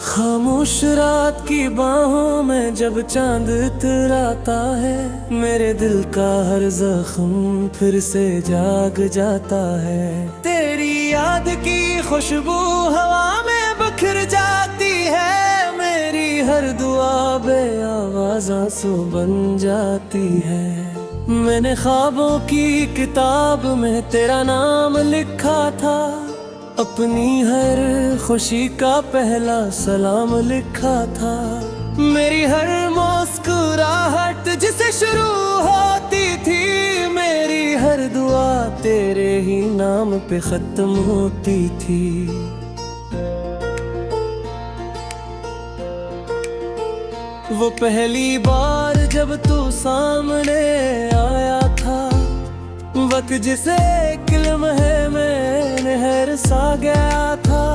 खामोश रात की बाहों में जब चांद इतराता है, मेरे दिल का हर जख्म फिर से जाग जाता है। तेरी याद की खुशबू हवा में बिखर जाती है, मेरी हर दुआ बेआवाज़ आंसू बन जाती है। मैंने ख्वाबों की किताब में तेरा नाम लिखा था, अपनी हर खुशी का पहला सलाम लिखा था। मेरी हर मुस्कुराहट जिसे शुरू होती थी, मेरी हर दुआ तेरे ही नाम पे खत्म होती थी। वो पहली बार जब तू सामने आया था, वक्त जिसे एक लम्हे में नहर सा गया था।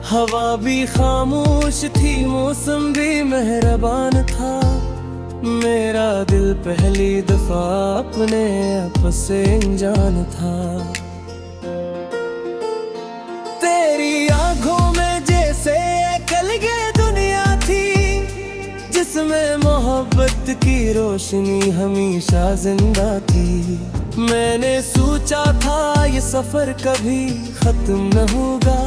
हवा भी खामोश थी, मौसम भी मेहरबान था। मेरा दिल पहली दफा अपने आप से अनजान था। तेरी आंखों में जैसे कलगे दुनिया थी, जिसमें मोहब्बत की रोशनी हमेशा जिंदा थी। मैंने सोचा था ये सफर कभी खत्म न होगा,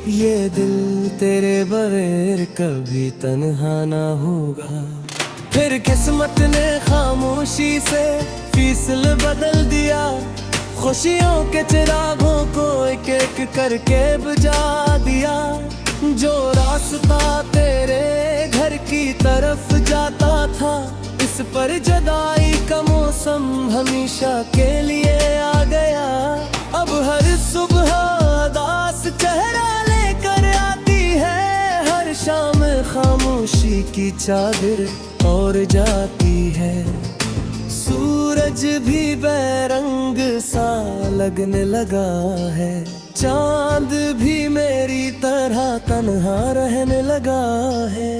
ये दिल तेरे बगैर कभी तन्हा न होगा। फिर किस्मत ने खामोशी से फीसल बदल दिया, खुशियों के चिरागों को एक एक करके बुझा दिया। जो रास्ता तेरे घर की तरफ जाता था, इस पर जुदाई का मौसम हमेशा के लिए आ गया। अब हर सुबह उदास चेहरा लेकर आती है, हर शाम खामोशी की चादर और जाती है। सूरज भी बेरंग सा लगने लगा है, चांद भी मेरी तरह तन्हा रहने लगा है।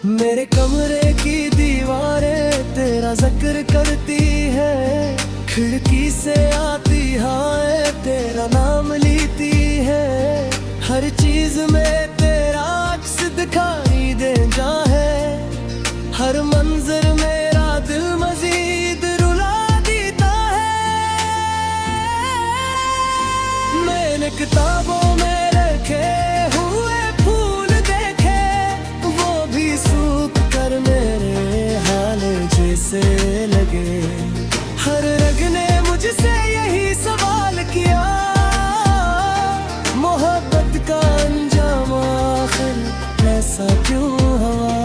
मेरे कमरे की दीवारें तेरा जिक्र करती है, खिड़की से आती हाय तेरा नाम लेती है। हर चीज में तेरा अक्स दिखाई देता है, हर मंजर मेरा दिल मजीद रुला देता है। मैंने किताबों में रखे हुए फूल देखे, वो भी सूख कर मेरे हाल जैसे लगे। हर रग ने मुझसे यही सवाल किया, मोहब्बत का अंजाम आखिर ऐसा क्यों हुआ।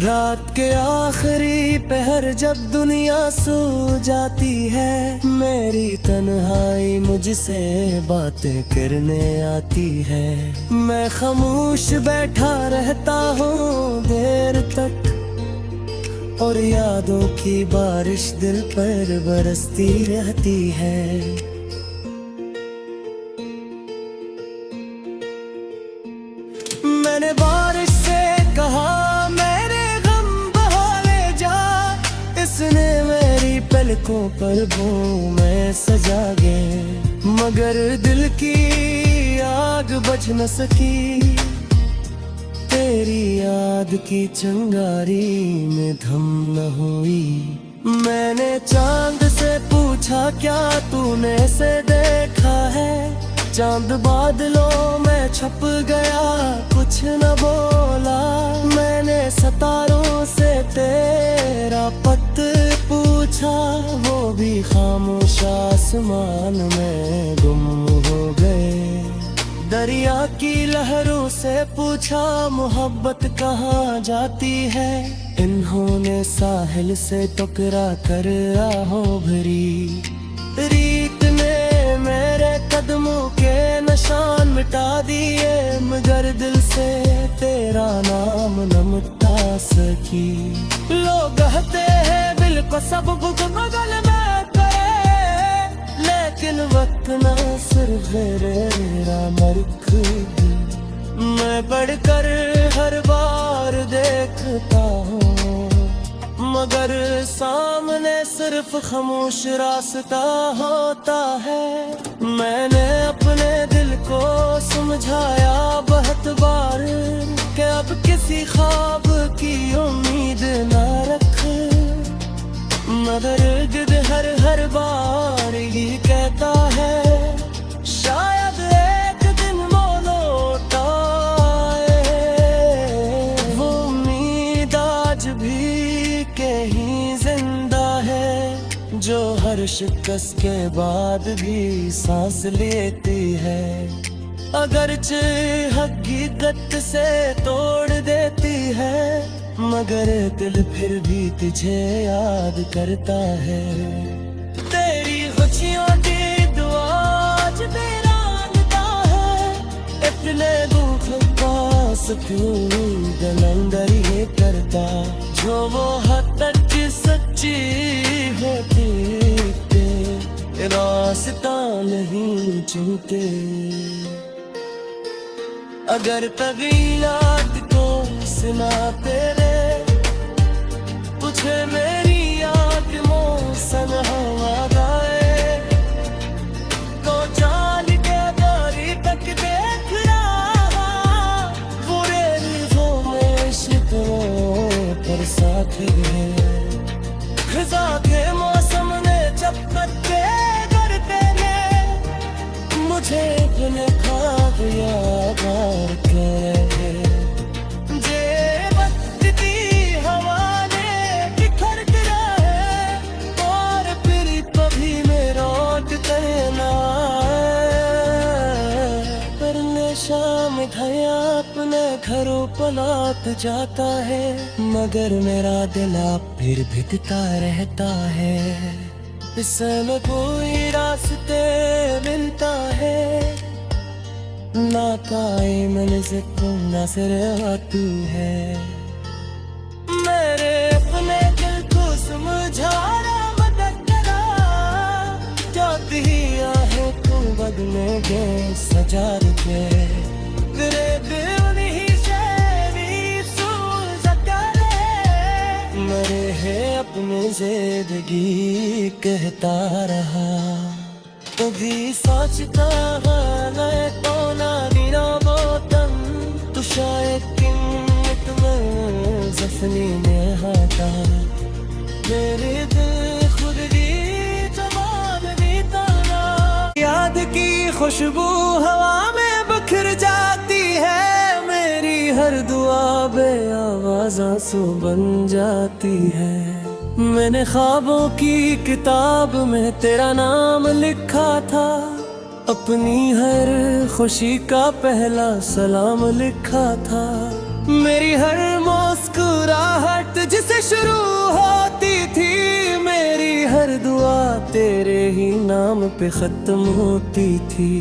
रात के आखिरी पहर जब दुनिया सो जाती है, मेरी तन्हाई मुझसे बातें करने आती है। मैं खामोश बैठा रहता हूँ देर तक, और यादों की बारिश दिल पर बरसती रहती है। मैंने बारिश से कहा मेरे गम बहा ले जा, इसने मेरी पलकों पर मैं सजा गए। मगर दिल की आग बुझ न सकी, तेरी याद की चिंगारी में धम न हुई। मैंने चांद से पूछा क्या तूने इसे देखा है, चांद बादलों में छप गया कुछ न बोला। मैंने सितारों से तेरा पत पूछा, वो भी खामोश आसमान में गुम हो गए। दरिया की लहरों से पूछा मोहब्बत कहाँ जाती है, इन्होंने साहिल से टकरा कर राहों भरी। रीत ने मेरे कदमों के निशान मिटा दिए, मगर दिल से तेरा नाम न मिटा सकी। लोग कहते हैं दिल को सब बगल में करे, लेकिन वक्त ना सिर्फ मेरा मर्ख। मैं बढ़कर हर बार देखता हूँ, मगर सामने सिर्फ खामोश रास्ता होता है। मैंने अपने शिकस्त के बाद भी सांस लेती है। अगरचे हकीकत से तोड़ देती है, मगर दिल फिर भी तुझे याद करता है। तेरी खुशियों की दुआ आज मेरा मिलता है, इतने दुख पास क्यों दिल अंदर ये करता। जो वो हद सच्ची होती थे रास्ता नहीं चुनते। अगर कभी याद को सुना तेरे, तुझे मेरी याद मौसम हवा गाए, तो चाल के बारी तक देख रहा पूरे रिज़ों में शिकवों पर साथ है। खिजा के मौसम ने जब पत्ते करते ने मुझे अपने ख्वाब याद करे। जे बदती हवा ने बिखर कर है, और फिर कभी में लौट करना। पर शाम ढया अपने घरों पर लौट जाता है, मगर मेरा दिल आप फिर भिगता रहता है। इसमें कोई रास्ते मिलता है, ना पाए मंजिल को ना सिर्फ तू है। मेरे अपने दिल को समझाना मदद करा, जाती ही आहे तू बदले के सजा के। तेरे दिल नहीं मरे है अपनी जिंदगी कहता रहा। कभी सोचता है तो ना बिना बोतम, तो शायद किन्नत में जफनी में हाथा। मेरे दिल खुद भी जवाब देता ना, याद की खुशबू हवा में बिखर जाती है। मेरी हर दुआ बे आवाज़ आंसू बन जाती है। मैंने ख्वाबों की किताब में तेरा नाम लिखा था, अपनी हर खुशी का पहला सलाम लिखा था। मेरी हर मुस्कुराहट जिसे शुरू होती थी, मेरी हर दुआ तेरे ही नाम पे खत्म होती थी।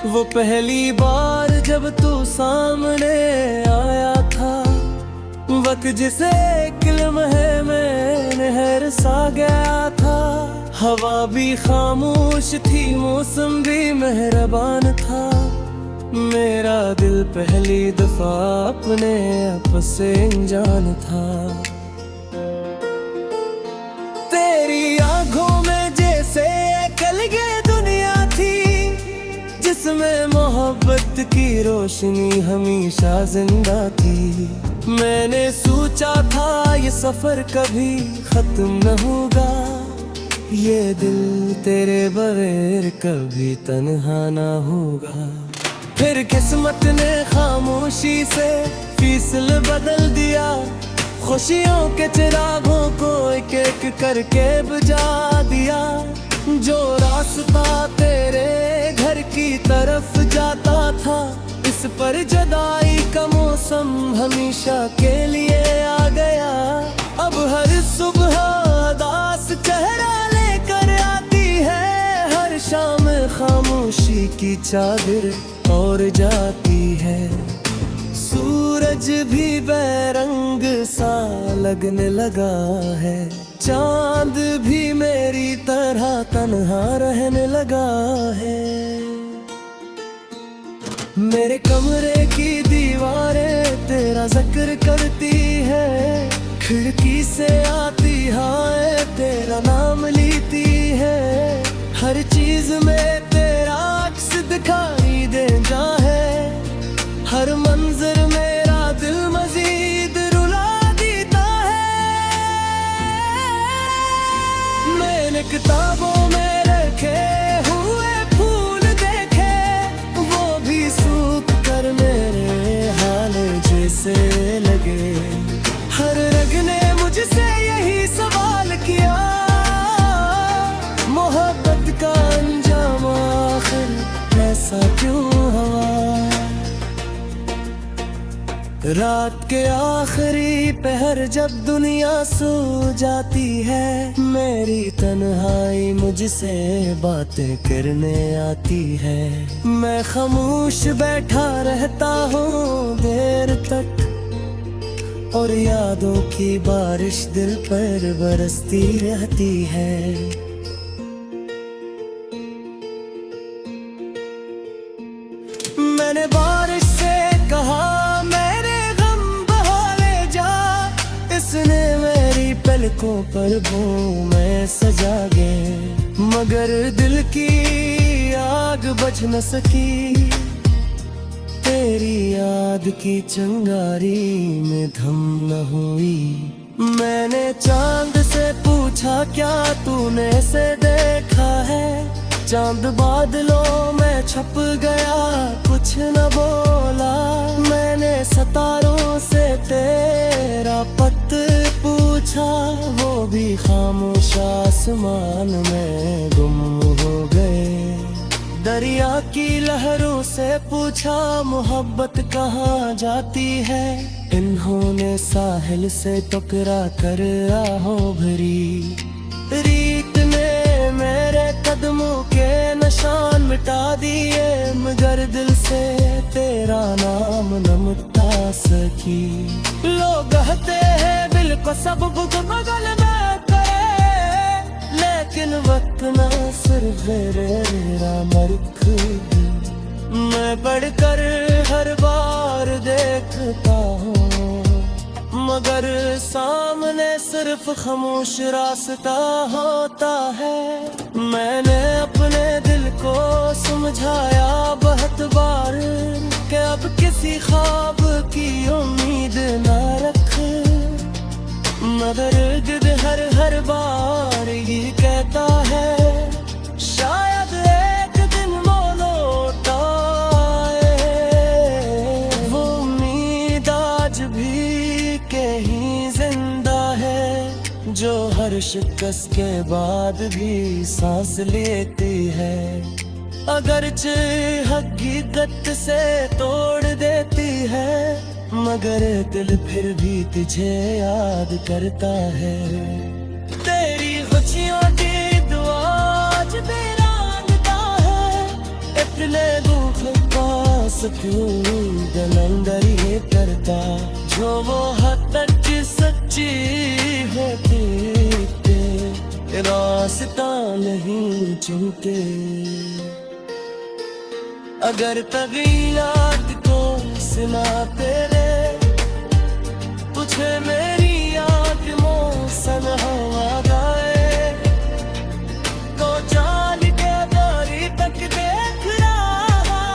वो पहली बार जब तू सामने आया था, वक्त जिसे एक लम्हे में नहर सा गया था। हवा भी खामोश थी, मौसम भी मेहरबान था। मेरा दिल पहली दफा अपने आप से अनजान था। तेरी आंखों में जैसे कलगे दुनिया थी, जिसमें मोहब्बत की रोशनी हमेशा जिंदा थी। मैंने सोचा था ये सफर कभी खत्म न होगा, ये दिल तेरे बगैर कभी तन्हा ना होगा। फिर किस्मत ने खामोशी से फीसल बदल दिया, खुशियों के चिरागों को एक एक करके बुझा दिया। जो रास्ता तेरे घर की तरफ जाता था, इस पर जुदाई का मौसम हमेशा के लिए आ गया। अब हर सुबह उदास चेहरा लेकर आती है, हर शाम खामोशी की चादर और जाती है। सूरज भी बेरंग सा लगने लगा है, चांद भी मेरी तरह तन्हा रहने लगा है। मेरे कमरे की दीवारें तेरा जिक्र करती है, खिड़की से आती हाय तेरा नाम लेती है। हर चीज में तेरा अक्स दिखाई देता है, हर मंजर मेरा दिल मजीद रुला देता है। मैंने किताबों में रखे हुए फूल देखे, वो भी सूख कर मेरे हाल जैसे लगे। हर रग रात के आखिरी पहर जब दुनिया सो जाती है, मेरी तन्हाई मुझसे बातें करने आती है। मैं खामोश बैठा रहता हूँ देर तक, और यादों की बारिश दिल पर बरसती रहती है। मैंने बारिश से कहा मेरे गम बहा ले जा, इसने मेरी पलकों पर मैं सजा गए, मगर दिल की आग बुझ न सकी, तेरी याद की चिंगारी में धम न हुई। मैंने चांद से पूछा क्या तूने से देखा है, चांद बादलों में छप गया कुछ न बोला। मैंने सितारों से तेरा पत पूछा, वो भी खामोश आसमान में गुम हो गए। दरिया की लहरों से पूछा मोहब्बत कहाँ जाती है, इन्होंने साहिल से टकरा कर राहों भरी। रीत ने मेरे कदमों के निशान मिटा दिए, मगर दिल से तेरा नाम न मिटा सकी। लोग कहते हैं दिल को सब बगल में करे, लेकिन वक्त ना सिर्फ मेरा मरख, मैं बढ़कर हर बार देखता हूँ, मगर सामने सिर्फ खामोश रास्ता होता है। मैंने अपने दिल को समझाया बहुत बार कि अब किसी ख्वाब की उम्मीद ना रख, मगर दिल हर बार ये कहता है शायद एक दिन वो लौट आए। वो उम्मीद आज भी कहीं जिंदा है, जो हर शिकस्त के बाद भी सांस लेती है। अगरचे हकीकत से तोड़ देती है, मगर दिल फिर भी तुझे याद करता है। तेरी खुशियों की दुआ आज भी रंगता है, इतने दुख पास क्यों दिल अंदर ये करता, जो वो हद तक सच्ची होती रास्ता नहीं चुनते। अगर कभी याद को सुना तेरे, तुझे मेरी याद मौसम हवा गाए, तो जान के दारी तक देख रहा,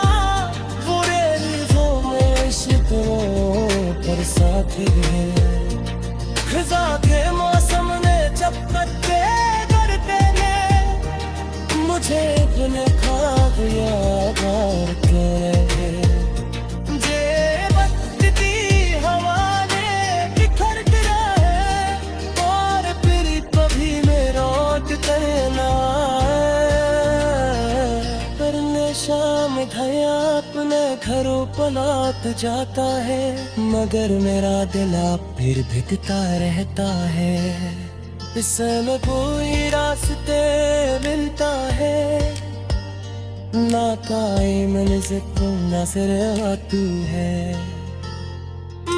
पूरे रिज़ों में शिकवों पर साथ है। खिज़ा के मौसम ने जब पत्ते करते ने, मुझे अपने ख्वाब याद आते रहे। जे बदती हवा ने बिखर रहे, और फिर कभी में रोक करना, करने शाम घया अपने घरों पलट जाता है, मगर मेरा दिल आप फिर भिगता रहता है। इसमें कोई रास्ते मिलता है, ना काई मंज़िल ना सिर्फ तू है।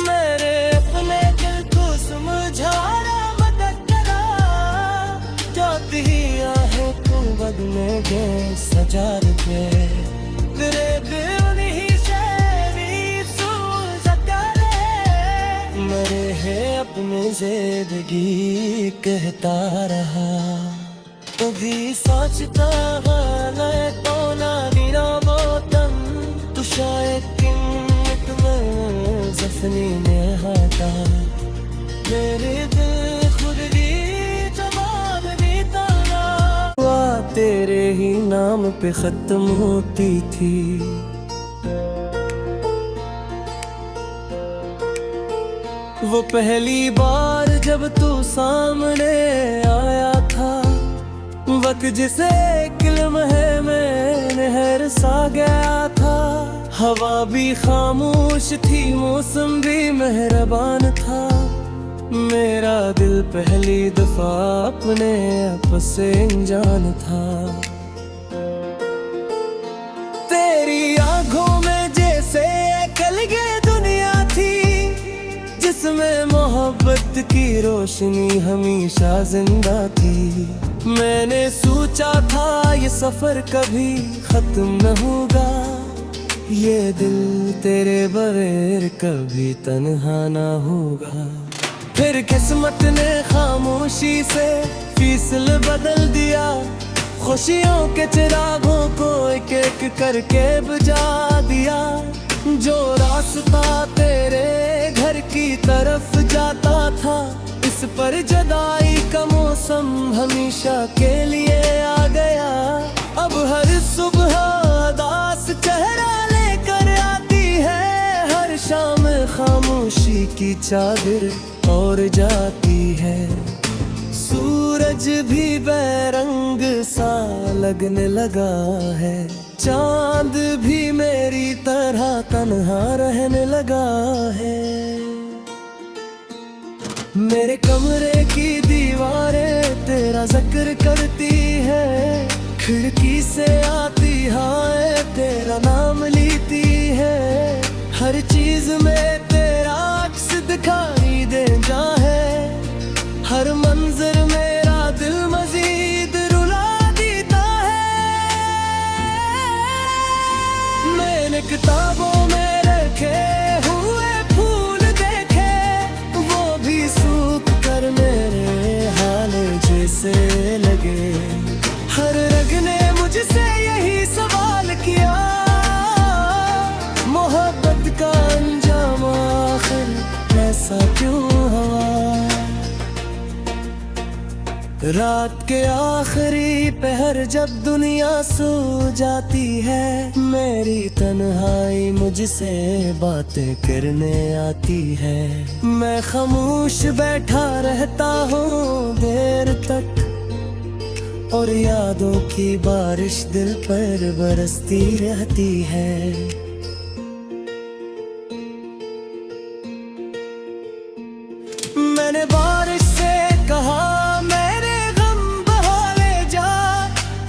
मेरे अपने दिल को समझाना मदद करा, जाती ही आहें तू बदले के सजा के, तेरे दिल नहीं शहरी सूझ करे। मरे है अपनी जिंदगी कहता रहा, कभी सोचता है तो ना बिना बोतम, तू शायद किन्नत में जफनी में हाथा, मेरे दिल खुद भी जवाब देता ना। तेरे ही नाम पे खत्म होती थी, वो पहली बार जब तू सामने आया था, वक्त जिसे एक लम्हे में नहर सा गया था। हवा भी खामोश थी, मौसम भी मेहरबान था। मेरा दिल पहली दफा अपने आप से अनजान था। तेरी आंखों में जैसे कलगे दुनिया थी, जिसमें मोहब्बत की रोशनी हमेशा जिंदा थी। मैंने सोचा था ये सफर कभी खत्म न होगा, ये दिल तेरे बगैर कभी तन्हा ना होगा। फिर किस्मत ने खामोशी से फैसला बदल दिया, खुशियों के चिरागों को एक एक करके बुझा दिया। जो रास्ता तेरे घर की तरफ जाता था, इस पर जुदाई का मौसम हमेशा के लिए आ गया। अब हर सुबह उदास चेहरा लेकर आती है, हर शाम खामोशी की चादर और जाती है। सूरज भी बेरंग सा लगने लगा है, चांद भी मेरी तरह तन्हा रहने लगा है। मेरे कमरे की दीवारें तेरा जिक्र करती है, खिड़की से आती हाय तेरा नाम लेती है। हर चीज में तेरा अक्स दिखाई देता है, हर मंजर मेरा दिल मजीद रुला देता है। मैंने किताबों में रखे हुए फूल देखे, वो भी सूख कर मेरे हाल जैसे लगे। हर रग ने मुझसे यही सवाल किया, मोहब्बत का अंजाम आखिर ऐसा क्यों हुआ। रात के आखिरी पहर जब दुनिया सो जाती है, मेरी तन्हाई मुझसे बातें करने आती है। मैं खामोश बैठा रहता हूँ देर तक, और यादों की बारिश दिल पर बरसती रहती है। मैंने बारिश से कहा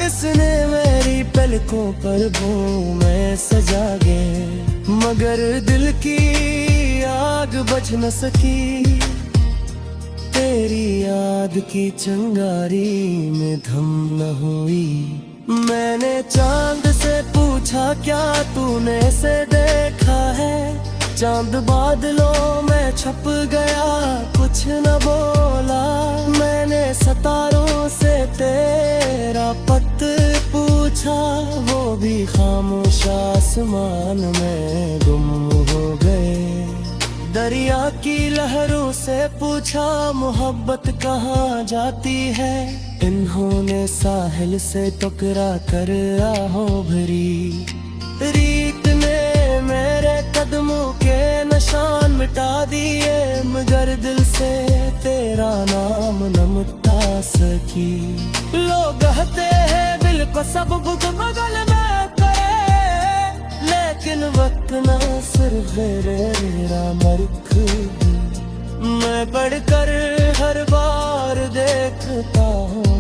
इसने मेरी पलकों पर बूमें सजा गए, मगर दिल की आग बुझ न सकी। तेरी याद की चिंगारी में धम न हुई। मैंने चांद से पूछा क्या तूने इसे देखा है, चांद बादलों में छप गया कुछ न बोला। मैंने सितारों से तेरा पता पूछा, वो भी खामोश आसमान में गुम हो गए। दरिया की लहरों से पूछा मोहब्बत कहाँ जाती है, इन्होंने साहिल से टकरा कर राहों भरी। रीत ने मेरे कदमों के निशान मिटा दिए, मगर दिल से तेरा नाम न मिटा सकी। लोग कहते हैं दिल को सब कुछ बगल में करे, लेकिन वक्त ना सिर्फ मेरा मर्ख। मैं पढ़कर हर बार देखता हूँ,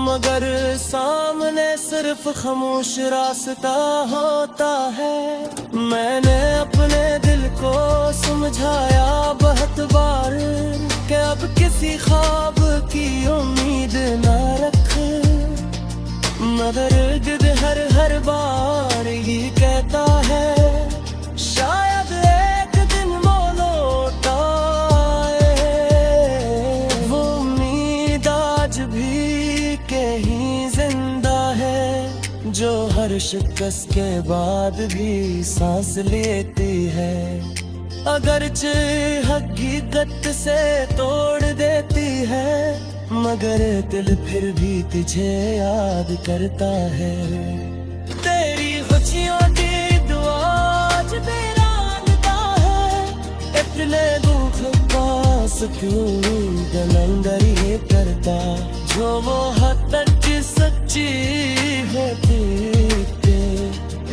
मगर सामने सिर्फ खामोश रास्ता होता है। मैंने अपने दिल को समझाया बहुत बार कि अब किसी ख्वाब की उम्मीद न रख, मगर दिल हर बार ही कहता है शायद एक दिन वो लौट आए। वो उम्मीद आज भी कहीं जिंदा है, जो हर शिकस्त के बाद भी सांस लेती है। अगरचे हकीकत से तोड़ देती है, मगर दिल फिर भी तुझे याद करता है। तेरी खुशियों की दुआ आज भी मांगता है, इतने दुख पास क्यों गलंदर ये करता। जो वो हद तक सच्ची होती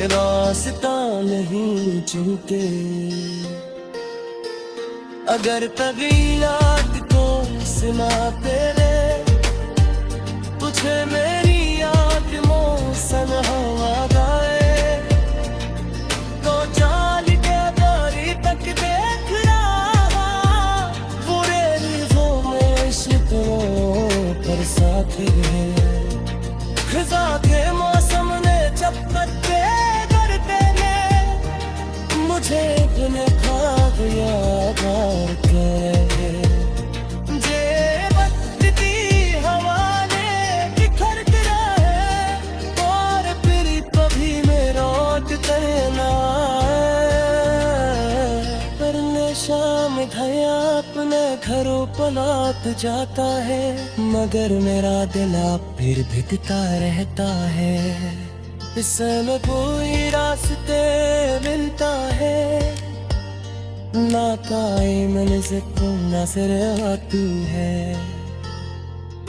रास्ता नहीं चुनते। अगर तगीयात को सुना तेरे, तुझे मेरी याद मौसम हवा गाए, तो चाल के दारी तक देख रहा, पूरे रिज़ों में शिकवों पर साथ है। खिज़ा के मौसम ने जब पत्ते गिरते ने, मुझे अपने ख्वाब याद आके, जे बदती हवा ने बिखर गिरा है, और फिर कभी में लौट करना। पर शाम ढया अपने घरों पर लौट जाता है, मगर मेरा दिल आप फिर भिगता रहता है। इसमें कोई रास्ते मिलता है, ना काए मंज़िल को नज़र तू है।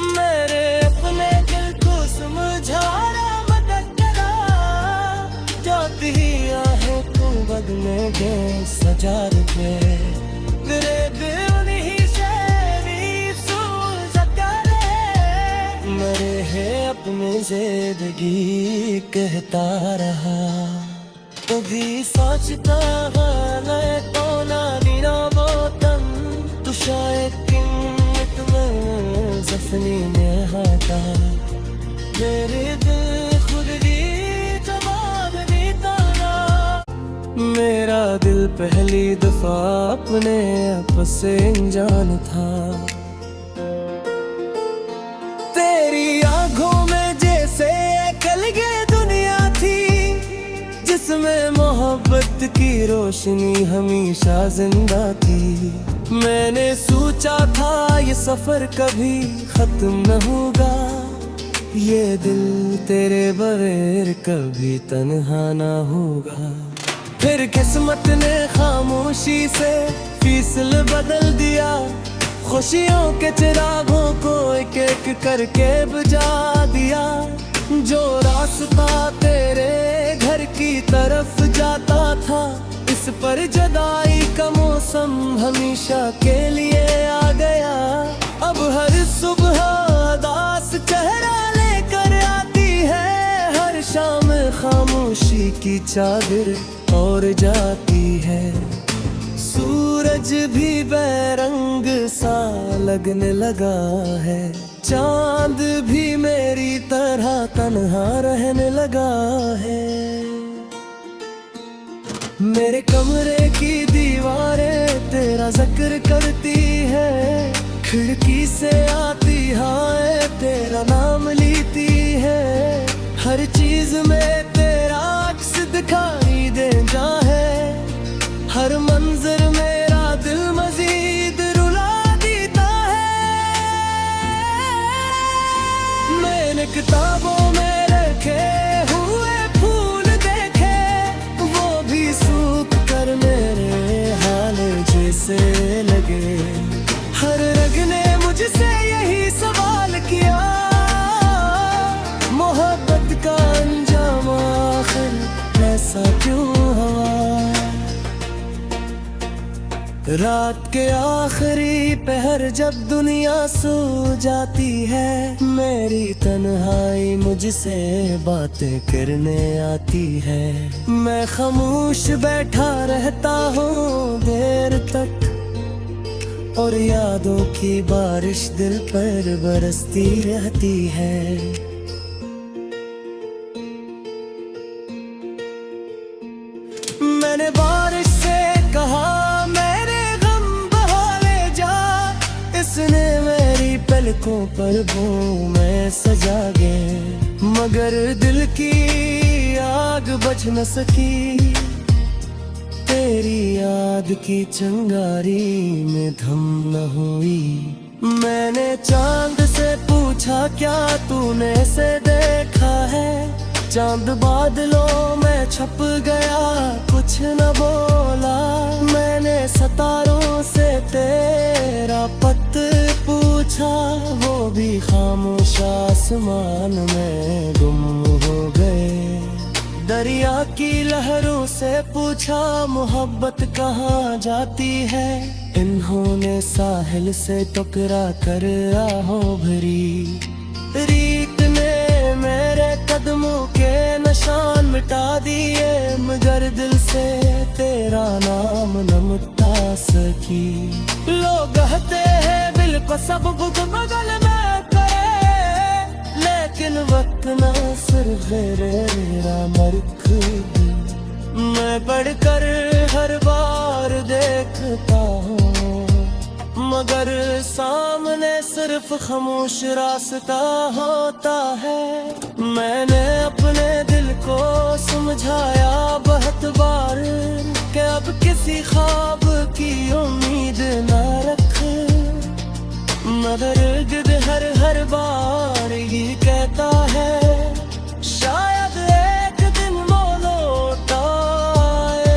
मेरे अपने दिल को समझाना मदद करा, जाती ही आहें तू बदले के सजा के, मेरे दिल नहीं से भी सूझ करे। मरे है अपनी जिंदगी कहता रहा, कभी सोचता है तो ना नीना बोतम, तू शायद किन्नत में जफनी में हाथा, मेरे दिल खुद भी जवाब देता ना। मेरा दिल पहली दफा अपने आप से अनजान था, तेरी आंखों में जैसे कलगे दुनिया थी, जिसमें मोहब्बत की रोशनी हमेशा जिंदा थी। मैंने सोचा था ये सफर कभी खत्म न होगा, ये दिल तेरे बगैर कभी तन्हा ना होगा। फिर किस्मत ने खामोशी से फीसल बदल दिया, खुशियों के चिरागों को एक एक करके बुझा दिया। जो रास्ता तेरे घर की तरफ जाता था, इस पर जुदाई का मौसम हमेशा के लिए आ गया। अब हर सुबह उदास चेहरा लेकर आती है, हर शाम खामोशी की चादर और जाती है। सूरज भी बेरंग सा लगने लगा है, चांद भी मेरी तरह तन्हा रहने लगा है। मेरे कमरे की दीवारें तेरा जिक्र करती है, खिड़की से आती हाय तेरा नाम लेती है। हर चीज में तेरा अक्स दिखाई देता है, हर मंजर मेरा दिल मजीद रुला देता है। मैंने किताबों में रखे हुए फूल देखे, वो भी सूख कर मेरे हाल जैसे लगे। हर रग ने मुझसे यही सवाल किया, मोहब्बत का अंजाम आखिर ऐसा क्यों हुआ। रात के आखिरी पहर जब दुनिया सो जाती है, मेरी तन्हाई मुझसे बातें करने आती है। मैं खामोश बैठा रहता हूँ देर तक, और यादों की बारिश दिल पर बरसती रहती है। मैंने बारिश से कहा मेरे गम बहा ले जा, इसने मेरी पलकों पर मैं सजा गए, मगर दिल की आग बुझ न सकी। तेरी याद की चिंगारी में धम न हुई। मैंने चांद से पूछा क्या तूने इसे देखा है, चांद बादलों में छप गया कुछ न बोला। मैंने सितारों से तेरा पत पूछा, वो भी खामोश आसमान में गुम हो गए। दरिया की लहरों से पूछा मोहब्बत कहाँ जाती है। इन्होंने साहिल से टकरा कर राहों भरी। रीत ने मेरे कदमों के निशान मिटा दिए, मगर दिल से तेरा नाम न मिटा सकी। लोग कहते हैं दिल को सब बुक बगल में करे, लेकिन वक्त ना सिर्फ मेरा मरख। मैं बढ़कर हर बार देखता हूँ, मगर सामने सिर्फ खामोश रास्ता होता है। मैंने अपने दिल को समझाया बहुत बार कि अब किसी ख्वाब की उम्मीद न रख, मगर गिद हर बार ही कहता है शायद एक दिन वो लौट आए।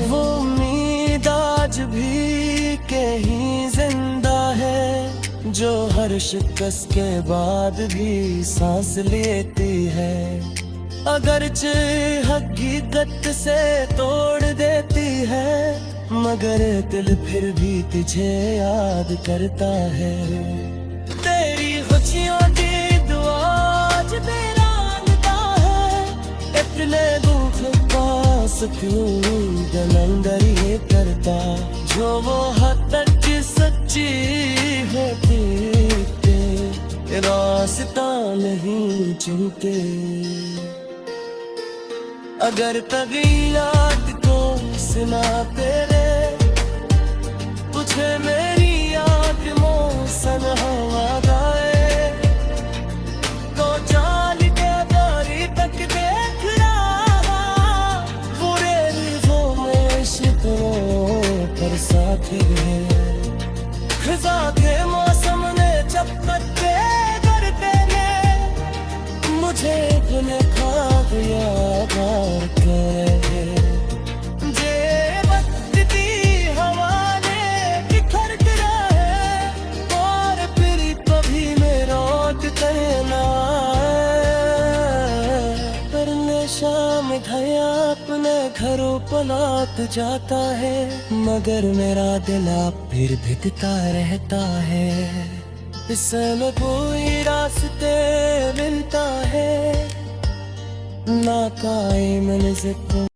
वो उम्मीद आज भी कहीं जिंदा है, जो हर शिकस्त के बाद भी सांस लेती है। अगरचे हकीकत से तोड़ देती है, मगर दिल फिर भी तुझे याद करता है। तेरी खुशियों की दुआ आज तेरा अंदा है, इतने दुख पास क्यों दिल अंदर ये करता। जो वो हद तक सच्ची होती थे, रास्ता नहीं चुनते। अगर कभी याद को सुना तेरे, तुझे मेरी याद मौसम हवा गाए, तो जाल के दारी तक देख रहा पूरे रिज़ों में शिकरों पर साथी है। खिज़ा के मौसम ने जब पत्ते करते ने मुझे अपने ख्वाब याद करे। जे वक्त की हवा ने बिखर गिरा है, और फिर कभी में लौट कर ना करने। शाम ढया अपने घरों पर लौट जाता है, मगर मेरा दिल आप फिर भिगता रहता है। इसमें कोई रास्ते मिलता है ना, काई मंज़िल